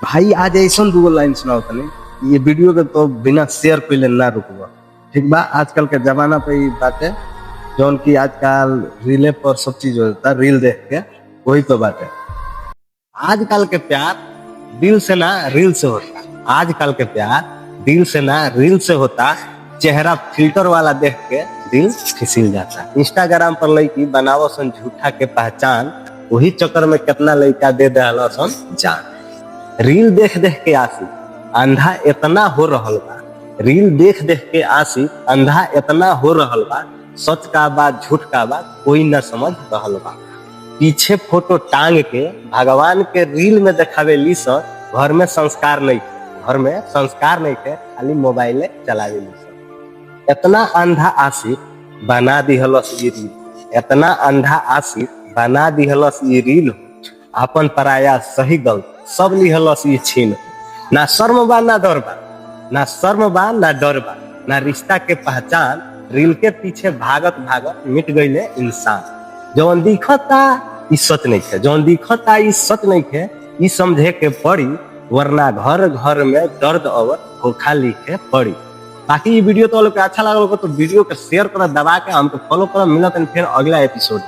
भाई आज ऐसा दूगो लाइन सुनाओ तनी। ये वीडियो के तो बिना शेयर कइले ना रुकबा। ठीक बा, आजकल के जमाना पे ई बाटे जौन की आजकल रीले पर सब चीज होता, रील देख के वही तो बाटे। आजकल के प्यार दिल से ना रील से होता। आजकल के प्यार दिल से ना रील से होता। चेहरा फिल्टर वाला देख के दिल फिसिल जाता। इंस्टाग्राम पर लड़की बनावो सन झूठा के पहचान, वही चक्कर में कितना लड़का दे दहला सन जान। रील देख देख के आसी अंधा इतना हो रहल बा। रील देख देख के आसी अंधा इतना हो रहल बा। सच का बात झूठ का बात कोई न समझ रहल बा। पीछे फोटो टांग के भगवान के रील में देखावे ली सन। घर में संस्कार नहीं, घर में संस्कार नहीं थे, खाली मोबाइल चलावे ली सन। इतना अंधा आशिक बना दिहलस ये रील। इतना अंधा आशिक बना दिहलस ये रील। अपन पराया सही गलत सब लिहलस ये छीन। ना शर्म बा ना डर बा, ना शर्म बा ना डर बा, ना रिश्ता के पहचान। रील के पीछे भागत भागत मिट गईले इंसान। जौन दिखता ई सच नहीं है, जौन दिखता ई सच नहीं है, ई समझे के पड़ी, वरना घर घर में दर्द और धोखा लिखे पड़ी। बाकी ये वीडियो तो लोग अच्छा लगा तो वीडियो को शेयर कर दबा के हमको फॉलो कर। मिलत फिर अगला एपिसोड।